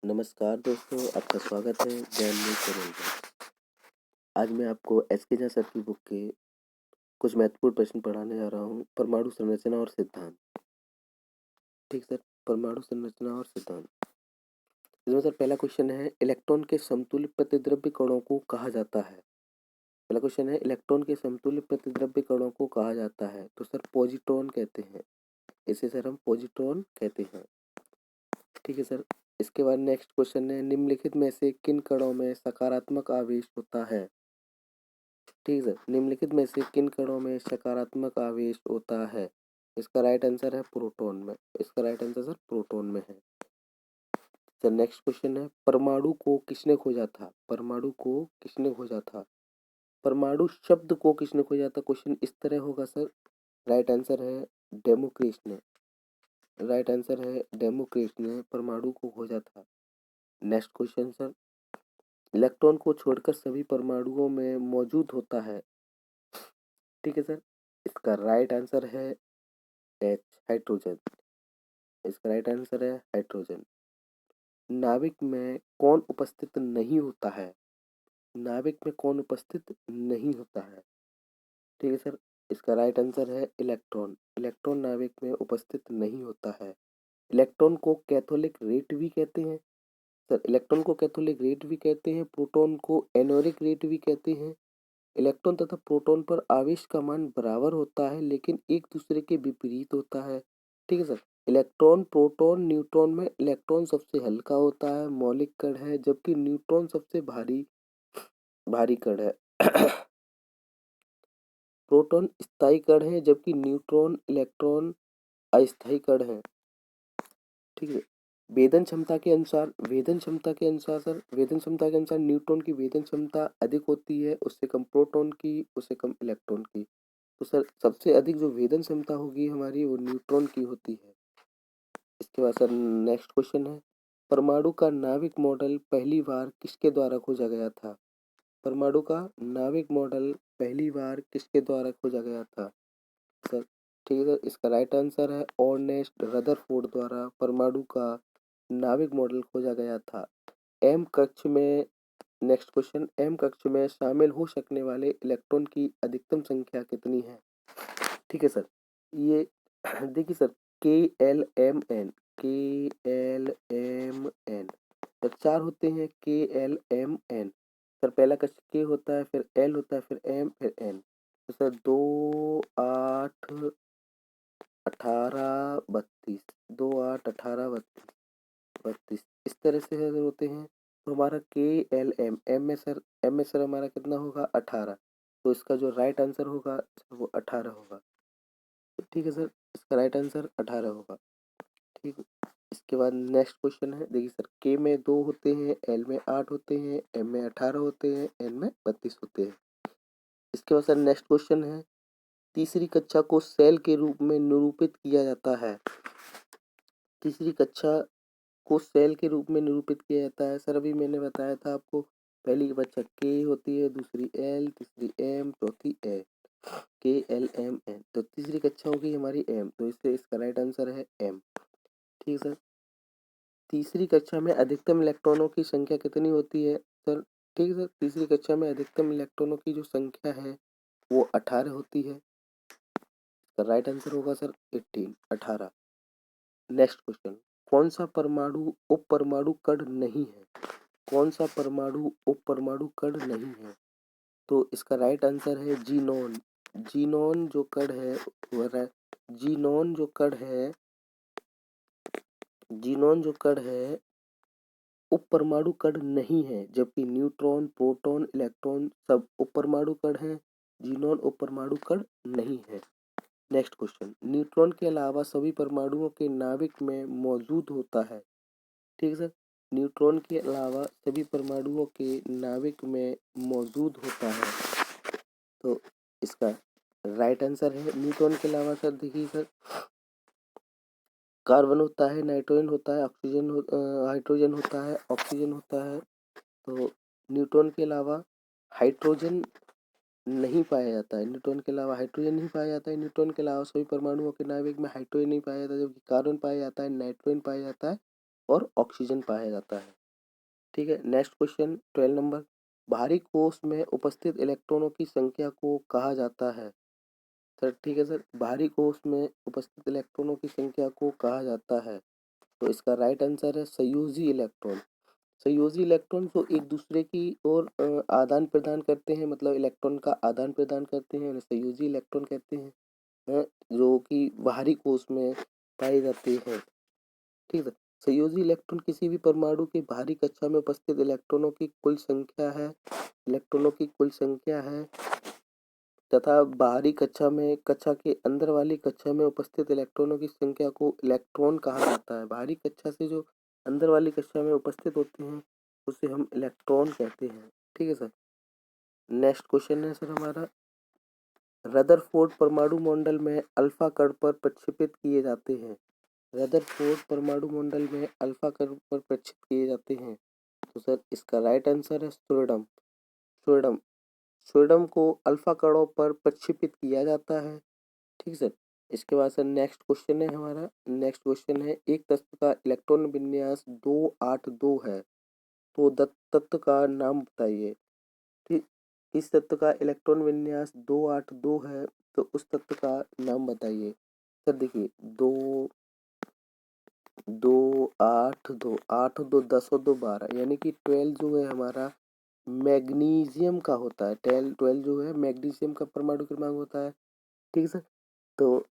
नमस्कार दोस्तों, आपका स्वागत है ज्ञान न्यूज़ चैनल पर। आज मैं आपको एसके झा सर की बुक के कुछ महत्वपूर्ण प्रश्न पढ़ाने जा रहा हूँ। परमाणु संरचना और सिद्धांत। ठीक सर, परमाणु संरचना और सिद्धांत। इसमें सर पहला क्वेश्चन है, इलेक्ट्रॉन के समतुल्य प्रतिद्रव्य कणों को कहा जाता है। पहला क्वेश्चन है, इलेक्ट्रॉन के समतुल्य प्रतिद्रव्य कणों को कहा जाता है। तो सर पॉजिट्रॉन कहते हैं। इसे सर हम पॉजिट्रॉन कहते हैं। ठीक है सर। इसके बाद नेक्स्ट क्वेश्चन है, निम्नलिखित में से किन कणों में सकारात्मक आवेश होता है। ठीक है सर, निम्नलिखित में से किन कणों में सकारात्मक आवेश होता है। इसका राइट आंसर है प्रोटॉन में। इसका राइट आंसर सर प्रोटॉन में है। सर नेक्स्ट क्वेश्चन है, परमाणु को किसने खोजा था। परमाणु को किसने खोजा था। परमाणु शब्द को किसने खोजा था। क्वेश्चन इस तरह होगा सर। राइट आंसर है डेमोक्रिटस ने। राइट आंसर है डेमोक्रिटस ने परमाणु को खोजा था। नेक्स्ट क्वेश्चन सर, इलेक्ट्रॉन को छोड़कर सभी परमाणुओं में मौजूद होता है। ठीक है सर। इसका राइट आंसर है एच, हाइड्रोजन। इसका राइट आंसर है हाइड्रोजन। नाभिक में कौन उपस्थित नहीं होता है। नाभिक में कौन उपस्थित नहीं होता है। ठीक है सर। इसका राइट आंसर है इलेक्ट्रॉन। इलेक्ट्रॉन नाभिक में उपस्थित नहीं होता है। इलेक्ट्रॉन को कैथोलिक रेट भी कहते हैं। सर इलेक्ट्रॉन को कैथोलिक रेट भी कहते हैं, प्रोटॉन को एनोरिक रेट भी कहते हैं। इलेक्ट्रॉन तथा प्रोटॉन पर आवेश का मान बराबर होता है लेकिन एक दूसरे के विपरीत होता है। ठीक है सर। इलेक्ट्रॉन, प्रोटॉन, न्यूट्रॉन में इलेक्ट्रॉन सबसे हल्का होता है, मौलिक कण है, जबकि न्यूट्रॉन सबसे भारी भारी कण है। प्रोटॉन स्थायी कण है जबकि न्यूट्रॉन, इलेक्ट्रॉन अस्थायी कण है। ठीक है। वेदन क्षमता के अनुसार न्यूट्रॉन की वेदन क्षमता अधिक होती है, उससे कम प्रोटॉन की, उससे कम इलेक्ट्रॉन की। तो सर सबसे अधिक जो वेदन क्षमता होगी हमारी वो न्यूट्रॉन की होती है। इसके बाद सर नेक्स्ट क्वेश्चन है, परमाणु का नाभिक मॉडल पहली बार किसके द्वारा खोजा गया था। परमाणु का नाभिक मॉडल पहली बार किसके द्वारा खोजा गया था। सर ठीक है सर। इसका राइट आंसर है ऑर्नेस्ट रदरफोर्ड द्वारा परमाणु का नाभिक मॉडल खोजा गया था। एम कक्ष में नेक्स्ट क्वेश्चन, एम कक्ष में शामिल हो सकने वाले इलेक्ट्रॉन की अधिकतम संख्या कितनी है। ठीक है सर। ये देखिए सर, KLMN, KLMN जब चार होते हैं KLMN। सर पहला कक्ष K होता है, फिर L होता है, फिर M, फिर N। तो सर 2, 8, 18, 32, 2, 8, 18, 32, 32 इस तरह से अगर होते हैं तो हमारा KLM में सर हमारा कितना होगा 18। तो इसका जो राइट आंसर होगा वो 18 होगा। ठीक है सर। इसका राइट आंसर 18 होगा। ठीक है। इसके बाद नेक्स्ट क्वेश्चन है, देखिए सर, के में 2 होते हैं, एल में 8 होते हैं, एम में 18 होते हैं, एन में 32 होते हैं। इसके बाद सर नेक्स्ट क्वेश्चन है, तीसरी कक्षा को सेल के रूप में निरूपित किया जाता है। तीसरी कक्षा को सेल के रूप में निरूपित किया जाता है। सर अभी मैंने बताया था आपको, पहली कक्षा के होती है, दूसरी एल, तीसरी एम, चौथी ए। KLMN। तो तीसरी कक्षा होगी हमारी एम, तो इससे इसका राइट आंसर है एम। ठीक है सर। तीसरी कक्षा में अधिकतम इलेक्ट्रॉनों की संख्या कितनी होती है। सर ठीक है सर, तीसरी कक्षा में अधिकतम इलेक्ट्रॉनों की जो संख्या है वो 18 होती है। इसका राइट आंसर होगा सर 18, 18। नेक्स्ट क्वेश्चन, कौन सा परमाणु उप परमाणु कण नहीं है। कौन सा परमाणु उप परमाणु कण नहीं है। तो इसका राइट आंसर है जीनॉन। जीनॉन जो कण है वह जीनॉन जो कण है जीनॉन जो कण है उप परमाणु कण नहीं है, जबकि न्यूट्रॉन, प्रोटॉन, इलेक्ट्रॉन सब उप परमाणु कण हैं। जीनॉन उप परमाणु कण नहीं है। नेक्स्ट क्वेश्चन, न्यूट्रॉन के अलावा सभी परमाणुओं के नाभिक में मौजूद होता है। ठीक है सर। न्यूट्रॉन के अलावा सभी परमाणुओं के नाभिक में मौजूद होता है। तो इसका राइट आंसर है न्यूट्रॉन के अलावा। सर देखिए सर, कार्बन होता है, नाइट्रोजन होता है, हाइड्रोजन होता है, ऑक्सीजन होता है। तो न्यूट्रॉन के अलावा हाइड्रोजन नहीं पाया जाता है। न्यूट्रॉन के अलावा हाइड्रोजन नहीं पाया जाता है। न्यूट्रॉन के अलावा सभी परमाणुओं के नाभिक में हाइड्रोजन नहीं पाया जाता, जबकि कार्बन पाया जाता है, नाइट्रोजन पाया जाता है, और ऑक्सीजन पाया जाता है। ठीक है, नेक्स्ट क्वेश्चन 12 नंबर, बाहरी कोश में उपस्थित इलेक्ट्रॉनों की संख्या को कहा जाता है। सर ठीक है सर, बाहरी कोश में उपस्थित इलेक्ट्रॉनों की संख्या को कहा जाता है। तो इसका राइट आंसर है संयोजी इलेक्ट्रॉन। संयोजी इलेक्ट्रॉन जो एक दूसरे की ओर आदान प्रदान करते हैं, मतलब इलेक्ट्रॉन का आदान प्रदान करते हैं, उन्हें संयोजी इलेक्ट्रॉन कहते हैं, जो कि बाहरी कोश में पाए जाते हैं। ठीक है, संयोजी इलेक्ट्रॉन किसी भी परमाणु के बाहरी कक्षा में उपस्थित इलेक्ट्रॉनों की कुल संख्या है, इलेक्ट्रॉनों की कुल संख्या है तथा बाहरी कक्षा के अंदर वाली कक्षा में उपस्थित इलेक्ट्रॉनों की संख्या को इलेक्ट्रॉन कहा जाता है। बाहरी कक्षा से जो अंदर वाली कक्षा में उपस्थित होते हैं उसे हम इलेक्ट्रॉन कहते हैं। ठीक है सर, नेक्स्ट क्वेश्चन है सर हमारा, रदरफोर्ड परमाणु मॉडल में अल्फा कण पर प्रक्षेपित किए जाते हैं। रदरफोर्ड परमाणु मॉडल में अल्फा कण पर प्रक्षेपित किए जाते हैं। तो सर इसका राइट आंसर है सोडियम। सोडियम सोडियम को अल्फा कणों पर प्रक्षेपित किया जाता है। ठीक सर, इसके बाद सर नेक्स्ट क्वेश्चन है हमारा, नेक्स्ट क्वेश्चन है, एक तत्व का इलेक्ट्रॉन विन्यास 282 है, तो तत्व का नाम बताइए। ठीक, इस तत्व का इलेक्ट्रॉन विन्यास 282 है, तो उस तत्व का नाम बताइए। सर देखिए, दो दो आठ दो 10 और 2 12, यानी कि 12 जो है हमारा मैग्नीशियम का होता है। 12 जो है मैग्नीशियम का परमाणु क्रमांक होता है। ठीक है सर, तो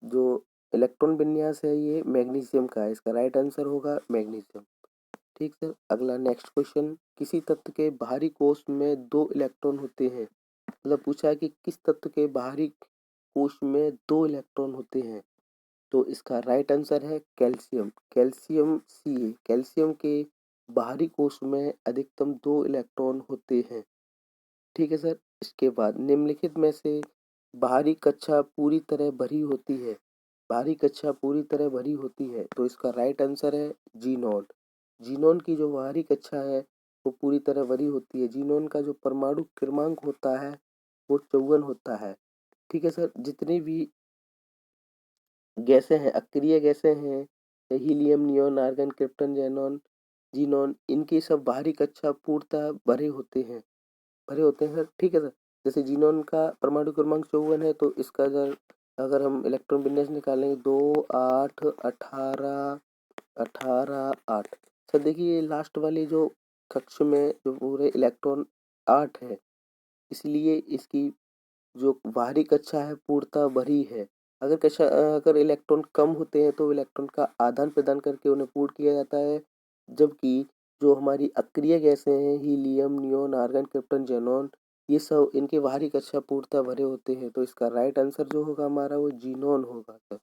जो इलेक्ट्रॉन विन्यास है ये मैग्नीशियम का है, इसका राइट आंसर होगा मैग्नीशियम। ठीक सर, अगला नेक्स्ट क्वेश्चन, किसी तत्व के बाहरी कोश में 2 इलेक्ट्रॉन होते हैं, मतलब पूछा है कि किस तत्व के बाहरी कोश में 2 इलेक्ट्रॉन होते हैं। तो इसका राइट आंसर है कैल्शियम। कैल्शियम सी, कैल्शियम के बाहरी कोश में अधिकतम 2 इलेक्ट्रॉन होते हैं। ठीक है सर, इसके बाद निम्नलिखित में से बाहरी कक्षा पूरी तरह भरी होती है, बाहरी कक्षा पूरी तरह भरी होती है, तो इसका राइट आंसर है जीनॉन। जीनॉन की जो बाहरी कक्षा है वो पूरी तरह भरी होती है। जीनॉन का जो परमाणु क्रमांक होता है वो 54 होता है। ठीक है सर, जितनी भी गैसें हैं, अक्रिय गैसें हैं, helium, neon, argon, krypton, xenon, xenon, इनकी सब बाहरी कक्षा पूर्णतः भरे होते हैं सर। ठीक है सर, जैसे जीनॉन का परमाणु क्रमांक 54 है, तो इसका अगर हम इलेक्ट्रॉन विन्यास निकालेंगे 2 8 18 18 8। सर देखिए, ये लास्ट वाली जो कक्ष में जो पूरे इलेक्ट्रॉन 8 है, इसलिए इसकी जो बाहरी कक्षा है पूर्णतः भरी है। अगर इलेक्ट्रॉन कम होते हैं तो इलेक्ट्रॉन का आदान प्रदान करके उन्हें पूर्ण किया जाता है, जबकि जो हमारी अक्रिय गैसें हैं, helium, neon, argon, krypton, xenon, ये सब इनके बाहरी कक्षा पूर्णतः भरे होते हैं। तो इसका राइट आंसर जो होगा हमारा वो जीनॉन होगा सर।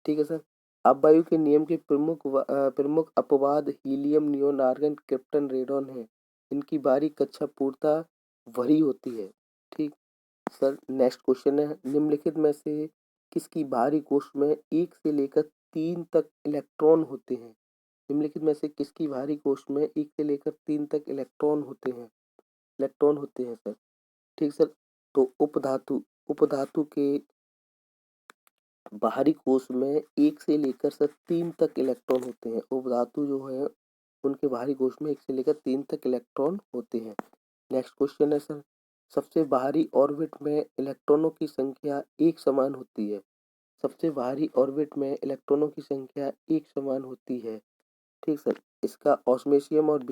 ठीक है सर, अपवायु के नियम के प्रमुख अपवाद helium, neon, argon, krypton, radon है। इनकी बाहरी कक्षा पूर्णतः भरी होती है। ठीक सर, नेक्स्ट क्वेश्चन है, निम्नलिखित में से किसकी बाहरी कोश में 1 से लेकर 3 तक इलेक्ट्रॉन होते हैं। निम्नलिखित में से किसकी बाहरी कोश में 1 से लेकर 3 तक इलेक्ट्रॉन होते हैं सर। ठीक सर, तो उपधातु के बाहरी कोश में 1 से लेकर सर 3 तक इलेक्ट्रॉन होते हैं। उपधातु जो है उनके बाहरी कोश में 1 से लेकर 3 तक इलेक्ट्रॉन होते हैं। नेक्स्ट क्वेश्चन है सर, सबसे बाहरी ऑर्बिट में इलेक्ट्रॉनों की संख्या एक समान होती है। सबसे बाहरी ऑर्बिट में इलेक्ट्रॉनों की संख्या एक समान होती है। ठीक सर, इसका ऑस्मेशियम और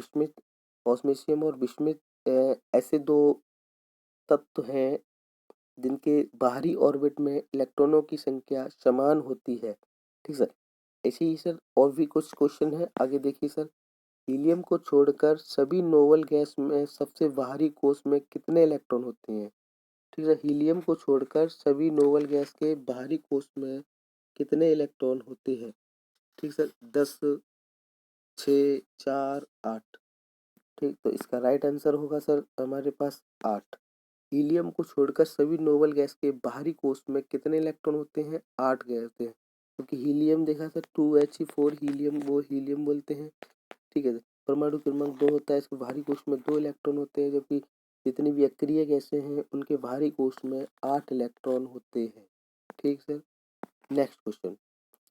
बिस्मिथ ऐसे 2 तत्व हैं जिनके बाहरी ऑर्बिट में इलेक्ट्रॉनों की संख्या समान होती है। ठीक सर, ऐसे ही सर और भी कुछ क्वेश्चन है, आगे देखिए सर, हीलियम को छोड़कर सभी नोबल गैस में सबसे बाहरी कोश में कितने इलेक्ट्रॉन होते हैं। ठीक है, हीलियम को छोड़कर सभी नोबल गैस के बाहरी कोश में कितने इलेक्ट्रॉन होते हैं। ठीक सर, 10 6 4 8। ठीक, तो इसका राइट आंसर होगा सर हमारे पास 8। हीलियम को छोड़कर सभी नोबल गैस के बाहरी कोश में कितने इलेक्ट्रॉन होते हैं, 8 गए होते हैं, क्योंकि हीलियम देखा सर 2He4 हीलियम, वो हीलियम बोलते हैं। ठीक है, परमाणु क्रमांक 2 होता है, इसके बाहरी कोश में 2 इलेक्ट्रॉन होते हैं, जबकि जितनी भी अक्रिय गैसें हैं उनके बाहरी कोश में 8 इलेक्ट्रॉन होते हैं। ठीक सर, नेक्स्ट क्वेश्चन,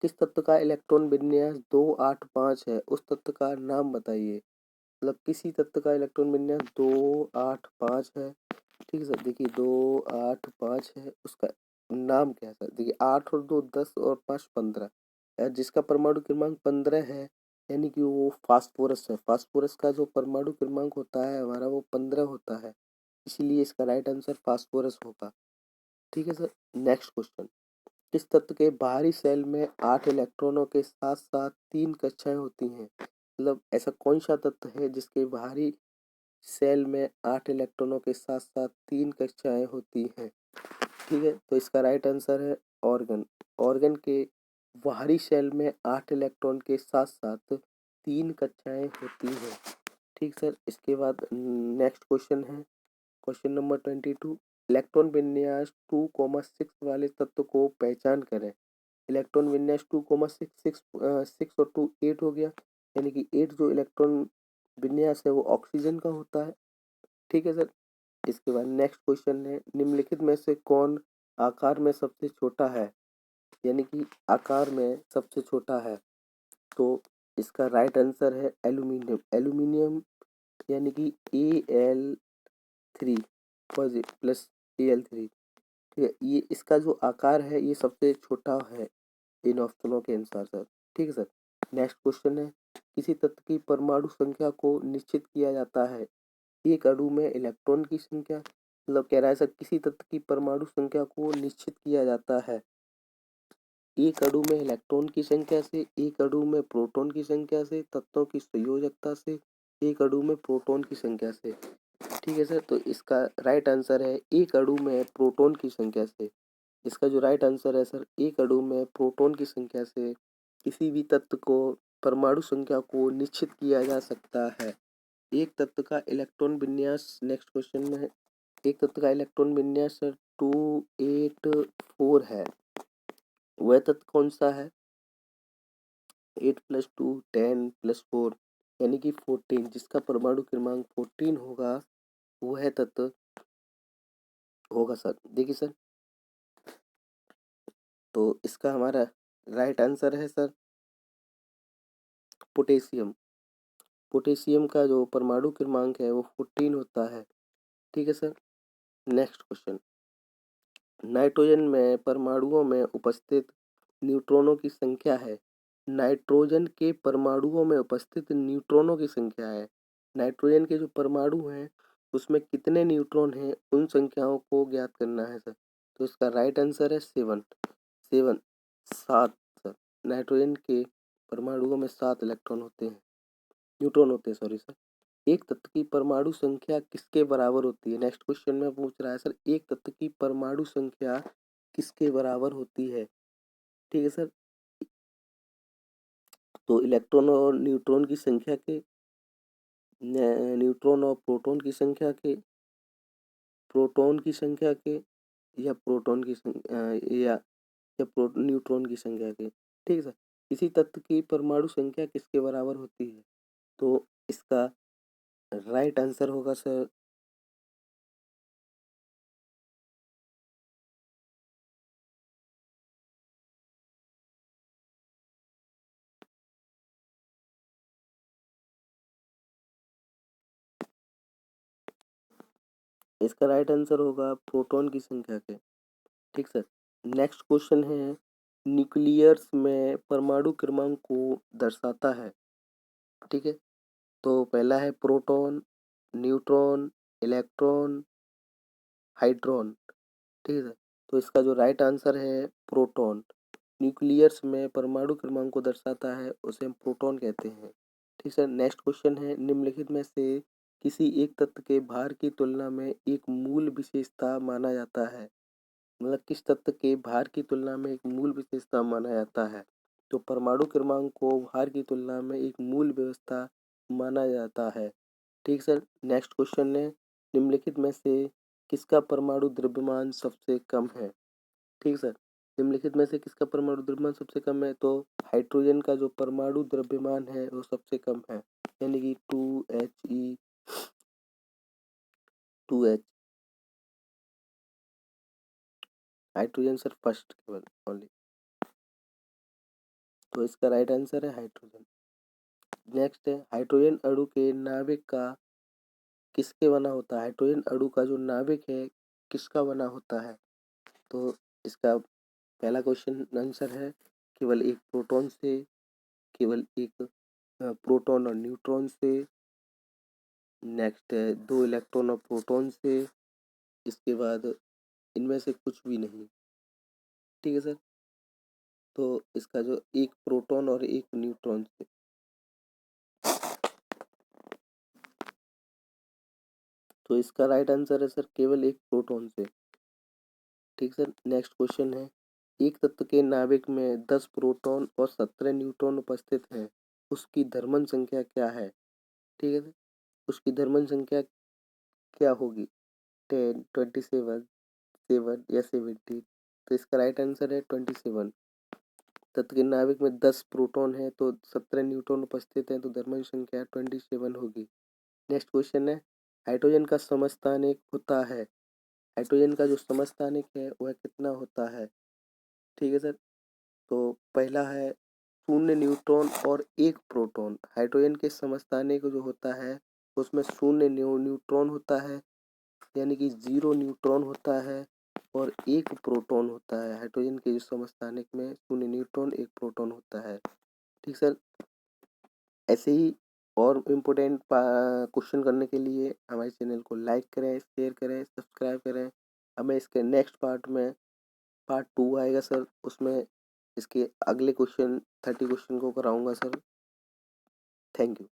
किस तत्व का इलेक्ट्रॉन विन्यास 285 है, उस तत्व का नाम बताइए। मतलब किसी तत्व का इलेक्ट्रॉन विन्यास 285 है। ठीक है सर, देखिए 285 है, उसका नाम क्या है सर। देखिए 8 और 2 10 और 5 15, जिसका परमाणु क्रमांक 15 है, यानी कि वो फास्फोरस है। फास्फोरस का जो परमाणु क्रमांक होता है हमारा वो 15 होता है, इसीलिए इसका राइट आंसर फास्फोरस होगा। ठीक है सर। नेक्स्ट क्वेश्चन, किस तत्व के बाहरी सेल में 8 इलेक्ट्रॉनों के साथ साथ 3 कक्षाएं होती हैं। मतलब ऐसा कौन सा तत्व है जिसके बाहरी सेल में 8 इलेक्ट्रॉनों के साथ साथ 3 कक्षाएं होती हैं। ठीक है, तो इसका राइट आंसर है ऑर्गन। ऑर्गन के बाहरी सेल में 8 इलेक्ट्रॉन के साथ साथ 3 कक्षाएं होती हैं। ठीक सर। इसके बाद नेक्स्ट क्वेश्चन है क्वेश्चन नंबर 22, इलेक्ट्रॉन विन्यास 2,6 वाले तत्व को पहचान करें। इलेक्ट्रॉन विन्यास 2,6 6 और 2 8 हो गया, यानी कि 8 जो इलेक्ट्रॉन विन्यास है वो ऑक्सीजन का होता है। ठीक है सर। इसके बाद नेक्स्ट क्वेश्चन है, निम्नलिखित में से कौन आकार में सबसे छोटा है, यानी कि आकार में सबसे छोटा है। तो इसका राइट आंसर है एल्यूमिनियम। एल्यूमिनियम यानी कि Al3 प्लस Al3। ठीक है, ये इसका जो आकार है ये सबसे छोटा है इन ऑप्शनों के अनुसार सर। ठीक है सर। नेक्स्ट क्वेश्चन है, किसी तत्व की परमाणु संख्या को निश्चित किया जाता है। एक अणु में इलेक्ट्रॉन की संख्या, मतलब कह रहा है सर किसी तत्व की परमाणु संख्या को निश्चित किया जाता है एक अणु में इलेक्ट्रॉन की संख्या से, एक अणु में प्रोटॉन की संख्या से, तत्वों की संयोजकता से, एक अणु में प्रोटॉन की संख्या से। ठीक है सर। तो इसका राइट आंसर है एक अणु में प्रोटॉन की संख्या से। इसका जो राइट आंसर है सर, एक अणु में प्रोटॉन की संख्या से किसी भी तत्व को परमाणु संख्या को निश्चित किया जा सकता है। एक तत्व का इलेक्ट्रॉन विन्यास नेक्स्ट क्वेश्चन में है, एक तत्व का इलेक्ट्रॉन विन्यास सर 284 है, वह तत्व कौन सा है। 8 + 2 10 + 4 यानी कि 14, जिसका परमाणु क्रमांक 14 होगा वह तत्व होगा सर। देखिए सर, तो इसका हमारा राइट आंसर है सर पोटेशियम। पोटेशियम का जो परमाणु क्रमांक है वो 14 होता है। ठीक है सर। नेक्स्ट क्वेश्चन, नाइट्रोजन में परमाणुओं में उपस्थित न्यूट्रॉनों की संख्या है। नाइट्रोजन के परमाणुओं में उपस्थित न्यूट्रॉनों की संख्या है। नाइट्रोजन के जो परमाणु हैं उसमें कितने न्यूट्रॉन हैं उन संख्याओं को ज्ञात करना है सर। तो इसका राइट आंसर है 7। 7 7 सर। नाइट्रोजन के परमाणुओं में 7 इलेक्ट्रॉन होते हैं, न्यूट्रॉन होते हैं, सॉरी सर। एक तत्व की परमाणु संख्या किसके बराबर होती है। नेक्स्ट क्वेश्चन में पूछ रहा है सर, एक तत्व की परमाणु संख्या किसके बराबर होती है। ठीक है सर। तो इलेक्ट्रॉन और न्यूट्रॉन की संख्या के, न्यूट्रॉन और प्रोटॉन की संख्या के, प्रोटॉन की संख्या के, या प्रोटॉन की संख्या न्यूट्रॉन की संख्या के। ठीक है सर। किसी तत्व की परमाणु संख्या किसके बराबर होती है। तो इसका राइट आंसर होगा सर, इसका राइट आंसर होगा प्रोटॉन की संख्या के। ठीक सर। नेक्स्ट क्वेश्चन है, न्यूक्लियस में परमाणु क्रमांक को दर्शाता है। ठीक है। तो पहला है प्रोटॉन, न्यूट्रॉन, इलेक्ट्रॉन, हाइड्रॉन। ठीक है सर। तो इसका जो राइट आंसर है प्रोटॉन। न्यूक्लियस में परमाणु क्रमांक को दर्शाता है उसे हम प्रोटॉन कहते हैं। ठीक सर। नेक्स्ट क्वेश्चन है, निम्नलिखित में से किसी एक तत्व के भार की तुलना में एक मूल विशेषता माना जाता है। मतलब किस तत्व के भार की तुलना में एक मूल विशेषता माना जाता है। तो परमाणु क्रमांक को भार की तुलना में एक मूल व्यवस्था माना जाता है। ठीक सर। नेक्स्ट क्वेश्चन है, निम्नलिखित में से किसका परमाणु द्रव्यमान सबसे कम है। ठीक सर। निम्नलिखित में से किसका परमाणु द्रव्यमान सबसे कम है। तो हाइड्रोजन का जो परमाणु द्रव्यमान है वो सबसे कम है, यानी कि 2He 2H। Hydrogen sir first केवल ओनली। तो इसका राइट आंसर है हाइड्रोजन। नेक्स्ट है हाइड्रोजन अणु के नाभिक का किसके बना होता है? हाइड्रोजन अणु का जो नाभिक है किसका बना होता है? तो इसका पहला क्वेश्चन आंसर है केवल एक प्रोटॉन से, केवल एक प्रोटॉन और न्यूट्रॉन से। नेक्स्ट है 2 इलेक्ट्रॉन और प्रोटॉन से। इसके बाद इनमें से कुछ भी नहीं। ठीक है सर। तो इसका जो एक प्रोटॉन और एक न्यूट्रॉन से। तो इसका राइट आंसर है सर केवल एक प्रोटॉन से। ठीक सर। नेक्स्ट क्वेश्चन है एक तत्व के नाभिक में 10 प्रोटॉन और 17 न्यूट्रॉन उपस्थित हैं, उसकी धर्मन संख्या क्या है? ठीक है सर। उसकी धर्मन संख्या क्या होगी? 10, 27, 7 या 70? तो इसका राइट आंसर है 27। तत्व के नाभिक में 10 प्रोटॉन है तो 17 न्यूट्रॉन उपस्थित हैं, तो धर्मन संख्या 27 होगी। नेक्स्ट क्वेश्चन है हाइड्रोजन का समस्थानिक होता है। हाइड्रोजन का जो समस्थानिक है वह कितना होता है? ठीक है सर। तो पहला है 0 न्यूट्रॉन और 1 प्रोटॉन। हाइड्रोजन के समस्थानिक जो होता है उसमें 0 न्यूट्रॉन होता है, यानी कि 0 न्यूट्रॉन होता है और 1 प्रोटॉन होता है। हाइड्रोजन के जो समस्थानिक में 0 न्यूट्रॉन 1 प्रोटॉन होता है। ठीक सर। ऐसे ही और इम्पोर्टेंट क्वेश्चन करने के लिए हमारे चैनल को लाइक करें, शेयर करें, सब्सक्राइब करें। हमें इसके नेक्स्ट पार्ट में पार्ट 2 आएगा सर, उसमें इसके अगले क्वेश्चन 30 क्वेश्चन को कराऊंगा सर। Thank you.